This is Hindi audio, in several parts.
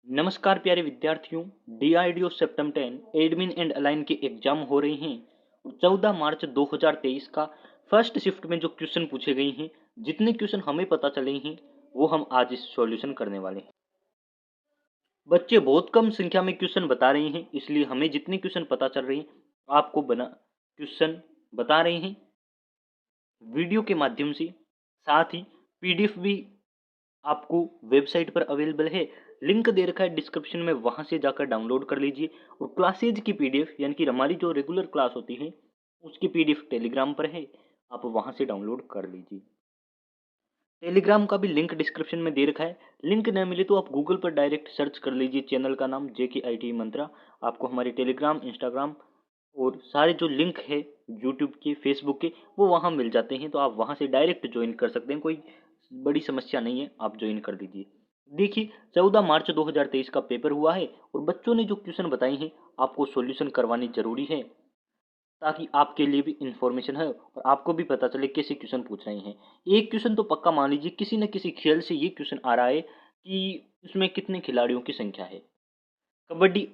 नमस्कार प्यारे विद्यार्थियों। DRDO septum 10 admin and align के एग्जाम हो रहे हैं। 14 मार्च 2023 का फर्स्ट शिफ्ट में जो क्वेश्चन पूछे गए हैं, जितने क्वेश्चन हमें पता चले हैं वो हम आज इस सॉल्यूशन करने वाले हैं। बच्चे बहुत कम संख्या में क्वेश्चन बता रहे हैं, इसलिए हमें जितने क्वेश्चन पता चल रहे हैं आपको बना क्वेश्चन बता रहे हैं वीडियो के माध्यम से। साथ ही पीडीएफ भी आपको वेबसाइट पर अवेलेबल है, लिंक दे रखा है डिस्क्रिप्शन में, वहां से जाकर डाउनलोड कर लीजिए। और क्लासेज की पीडीएफ यानी कि हमारी जो रेगुलर क्लास होती है उसकी पीडीएफ टेलीग्राम पर है, आप वहां से डाउनलोड कर लीजिए। टेलीग्राम का भी लिंक डिस्क्रिप्शन में दे रखा है। लिंक न मिले तो आप गूगल पर डायरेक्ट सर्च कर लीजिए, चैनल का नाम JKIT मंत्रा। आपको हमारे टेलीग्राम, इंस्टाग्राम और सारे जो लिंक है यूट्यूब के, फेसबुक के, वो वहाँ मिल जाते हैं, तो आप वहाँ से डायरेक्ट ज्वाइन कर सकते हैं। कोई बड़ी समस्या नहीं है, आप ज्वाइन कर दीजिए। देखिए 14 मार्च 2023 का पेपर हुआ है और बच्चों ने जो क्वेश्चन बताए हैं आपको सॉल्यूशन करवानी जरूरी है, ताकि आपके लिए भी इंफॉर्मेशन है और आपको भी पता चले कैसे क्वेश्चन पूछ रहे हैं। एक क्वेश्चन तो पक्का मान लीजिए, किसी न किसी खेल से ये क्वेश्चन आ रहा है कि उसमें कितने खिलाड़ियों की संख्या है। कबड्डी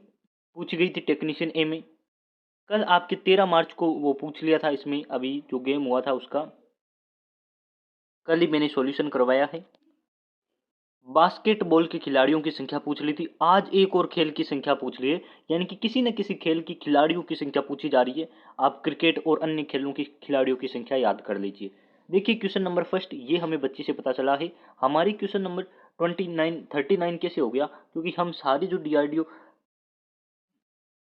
पूछी गई थी टेक्नीशियन ए में, कल आपके 13 मार्च को वो पूछ लिया था। इसमें अभी जो गेम हुआ था उसका कल ही मैंने सॉल्यूशन करवाया है। बास्केटबॉल के खिलाड़ियों की संख्या पूछ ली थी, आज एक और खेल की संख्या पूछ ली है, यानी कि किसी न किसी खेल की खिलाड़ियों की संख्या पूछी जा रही है। आप क्रिकेट और अन्य खेलों की खिलाड़ियों की संख्या याद कर लीजिए। देखिए क्वेश्चन नंबर फर्स्ट, ये हमें बच्चे से पता चला है। हमारी क्वेश्चन नंबर 39 कैसे हो गया, क्योंकि हम सारे जो डीआरडीओ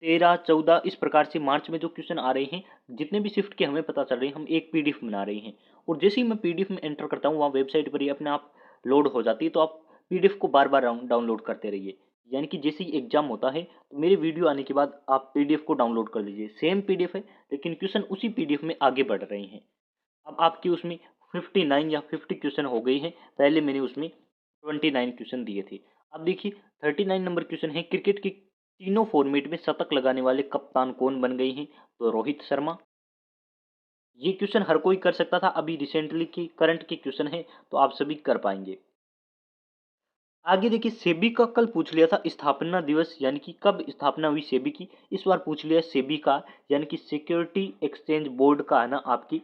13, 14 इस प्रकार से मार्च में जो क्वेश्चन आ रहे हैं, जितने भी शिफ्ट के हमें पता चल रहे हैं, हम एक पीडीएफ बना रहे हैं। और जैसे ही मैं पीडीएफ में एंटर करता हूँ वहाँ वेबसाइट पर ही अपने आप लोड हो जाती है, तो आप पीडीएफ को बार बार डाउनलोड करते रहिए। यानी कि जैसे ही एग्जाम होता है तो मेरे वीडियो आने के बाद आप पीडीएफ को डाउनलोड कर लीजिए। सेम पीडीएफ है लेकिन क्वेश्चन उसी पीडीएफ में आगे बढ़ रहे हैं। अब आपके उसमें 59 या 50 क्वेश्चन हो गई हैं, पहले मैंने उसमें 29 क्वेश्चन दिए थे। अब देखिए 39 नंबर क्वेश्चन है, क्रिकेट के तीनों फॉर्मेट में शतक लगाने वाले कप्तान कौन बन गए हैं? तो रोहित शर्मा। ये क्वेश्चन हर कोई कर सकता था, अभी रिसेंटली की करंट के क्वेश्चन है तो आप सभी कर पाएंगे। आगे देखिए सेबी का कल पूछ लिया था स्थापना दिवस, यानी कि कब स्थापना हुई सेबी की। इस बार पूछ लिया सेबी का, यानी कि सिक्योरिटी एक्सचेंज बोर्ड का है ना, आपकी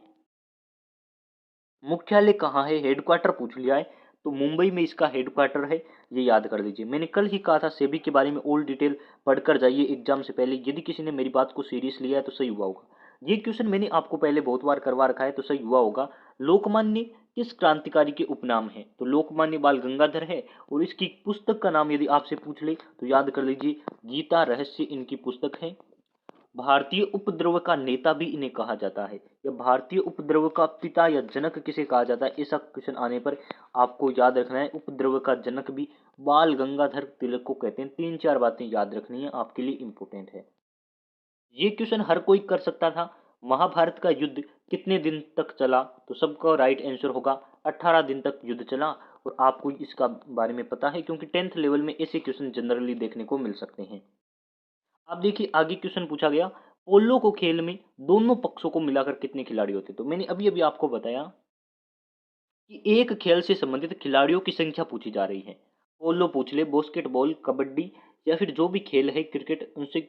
मुख्यालय कहाँ है, हेडक्वार्टर पूछ लिया है। तो मुंबई में इसका हेडक्वार्टर है, ये याद कर लीजिए। मैंने कल ही कहा था सेबी के बारे में ऑल डिटेल पढ़कर जाइए एग्जाम से पहले। यदि किसी ने मेरी बात को सीरियस लिया है तो सही हुआ होगा। ये क्वेश्चन मैंने आपको पहले बहुत बार करवा रखा है तो सही हुआ होगा। लोकमान्य किस क्रांतिकारी के उपनाम है? तो लोकमान्य बाल गंगाधर है। और इसकी पुस्तक का नाम यदि आपसे पूछ ले तो याद कर लीजिए, गीता रहस्य इनकी पुस्तक है। भारतीय उपद्रव का नेता भी इन्हें कहा जाता है, या भारतीय उपद्रव का पिता या जनक किसे कहा जाता है? ऐसा क्वेश्चन आने पर आपको याद रखना है, उपद्रव का जनक भी बाल गंगाधर तिलक को कहते हैं। 3-4 बातें याद रखनी है, आपके लिए इंपॉर्टेंट है। ये क्वेश्चन हर कोई कर सकता था। महाभारत का युद्ध कितने दिन तक चला? तो सबका राइट आंसर होगा 18 दिन तक युद्ध चला। और आपको इसका बारे में पता है क्योंकि 10th लेवल में ऐसे क्वेश्चन जनरली देखने को मिल सकते हैं। अब देखिए आगे क्वेश्चन पूछा गया, पोलो को खेल में दोनों पक्षों को मिलाकर कितने खिलाड़ी होते? तो मैंने अभी अभी आपको बताया कि एक खेल से संबंधित खिलाड़ियों की संख्या पूछी जा रही है। पोलो पूछ ले, बास्केटबॉल, कबड्डी या फिर जो भी खेल है, क्रिकेट, उनसे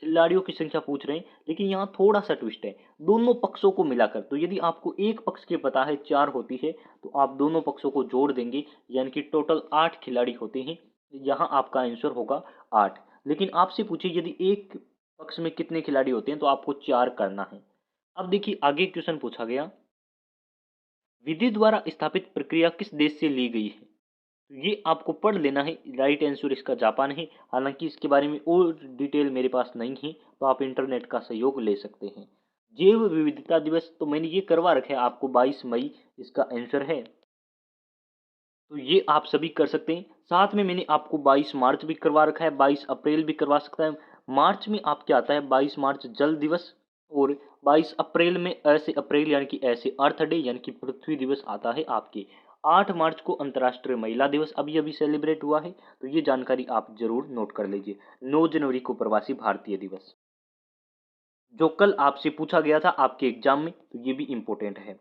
खिलाड़ियों की संख्या पूछ रहे हैं। लेकिन यहाँ थोड़ा सा ट्विस्ट है, दोनों पक्षों को मिलाकर। तो यदि आपको एक पक्ष के पता है 4 होती है तो आप दोनों पक्षों को जोड़ देंगे, यानी कि टोटल 8 खिलाड़ी होते हैं। यहाँ आपका आंसर होगा 8। लेकिन आपसे पूछे यदि एक पक्ष में कितने खिलाड़ी होते हैं तो आपको 4 करना है। अब देखिए आगे क्वेश्चन पूछा गया, विधि द्वारा स्थापित प्रक्रिया किस देश से ली गई है? तो ये आपको पढ़ लेना है। राइट आंसर इसका जापान है। हालांकि इसके बारे में और डिटेल मेरे पास नहीं है, तो आप इंटरनेट का सहयोग ले सकते हैं। जैव विविधता दिवस तो मैंने ये करवा रखा है आपको, 22 मई इसका आंसर है, तो ये आप सभी कर सकते हैं। साथ में मैंने आपको 22 मार्च भी करवा रखा है, 22 अप्रैल भी करवा सकता है। मार्च में आप क्या आता है, 22 मार्च जल दिवस, और 22 अप्रैल में ऐसे अप्रैल यानी कि ऐसे अर्थ डे यानी कि पृथ्वी दिवस आता है आपके। 8 मार्च को अंतर्राष्ट्रीय महिला दिवस अभी अभी सेलिब्रेट हुआ है, तो ये जानकारी आप जरूर नोट कर लीजिए। 9 जनवरी को प्रवासी भारतीय दिवस, जो कल आपसे पूछा गया था आपके एग्जाम में, तो ये भी इंपॉर्टेंट है।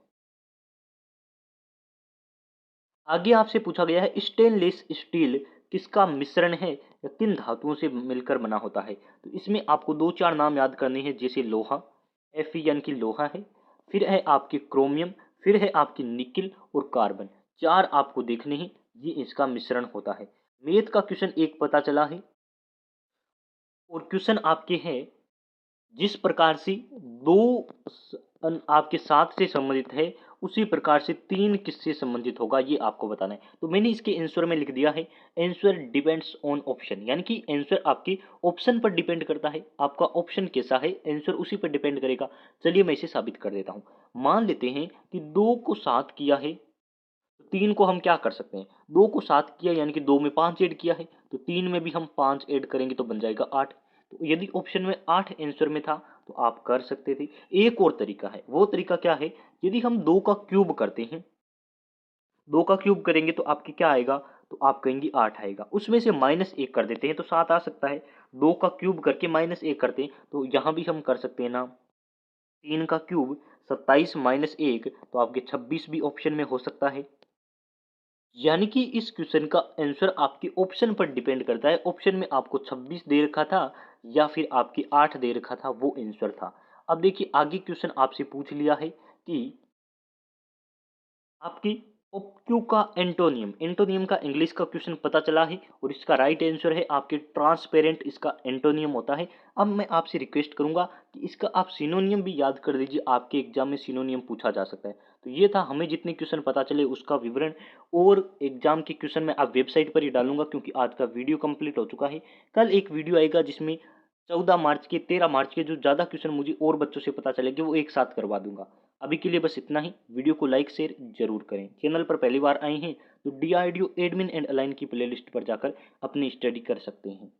आगे आपसे पूछा गया है स्टेनलेस स्टील किसका मिश्रण है या किन धातुओं से मिलकर बना होता है। तो इसमें आपको दो चार नाम याद करने हैं, जैसे लोहा, Fe यानी कि लोहा है, फिर है आपकी क्रोमियम, फिर है आपकी निकिल और कार्बन। चार आपको देखने हैं, ये इसका मिश्रण होता है। मैथ का क्वेश्चन एक पता चला है और क्वेश्चन आपके हैं जिस प्रकार से आपके सात से संबंधित है उसी प्रकार से तीन किससे संबंधित होगा, ये आपको बताना है। तो मैंने इसके आंसर में लिख दिया है आंसर डिपेंड्स ऑन ऑप्शन, यानी कि आंसर आपके ऑप्शन पर डिपेंड करता है। आपका ऑप्शन कैसा है आंसर उसी पर डिपेंड करेगा। चलिए मैं इसे साबित कर देता हूँ। मान लेते हैं कि 2 को 7 किया है, तो 3 को हम क्या कर सकते हैं, 2 को 7 किया यानी कि 2 में 5 ऐड किया है, तो 3 में भी हम 5 ऐड करेंगे तो बन जाएगा 8। तो यदि ऑप्शन में 8 आंसर में था तो आप कर सकते थे। एक और तरीका है, वो तरीका क्या है, यदि हम 2 का क्यूब करते हैं, 2 का क्यूब करेंगे तो आपके क्या आएगा, तो आप कहेंगे 8 आएगा, उसमें से -1 कर देते हैं तो 7 आ सकता है। 2 का क्यूब करके -1 करते हैं तो यहाँ भी हम कर सकते हैं ना, 3 का क्यूब 27 -1 तो आपके 26 भी ऑप्शन में हो सकता है। यानी कि इस क्वेश्चन का आंसर आपके ऑप्शन पर डिपेंड करता है। ऑप्शन में आपको 26 दे रखा था या फिर आपके 8 दे रखा था, वो आंसर था। अब देखिए आगे क्वेश्चन आपसे पूछ लिया है कि आपकी ओक्यू का एंटोनियम, एंटोनियम का इंग्लिश का क्वेश्चन पता चला है और इसका राइट आंसर है आपके ट्रांसपेरेंट, इसका एंटोनियम होता है। अब मैं आपसे रिक्वेस्ट करूंगा कि इसका आप सिनोनियम भी याद कर दीजिए, आपके एग्जाम में सिनोनियम पूछा जा सकता है। तो ये था हमें जितने क्वेश्चन पता चले उसका विवरण, और एग्जाम के क्वेश्चन मैं आप वेबसाइट पर ही डालूंगा क्योंकि आज का वीडियो कंप्लीट हो चुका है। कल एक वीडियो आएगा जिसमें 14 मार्च के 13 मार्च के जो ज़्यादा क्वेश्चन मुझे और बच्चों से पता चलेंगे वो एक साथ करवा दूंगा। अभी के लिए बस इतना ही। वीडियो को लाइक शेयर जरूर करें। चैनल पर पहली बार आए हैं तो DRDO एडमिन एंड अलाइन की प्लेलिस्ट पर जाकर अपनी स्टडी कर सकते हैं।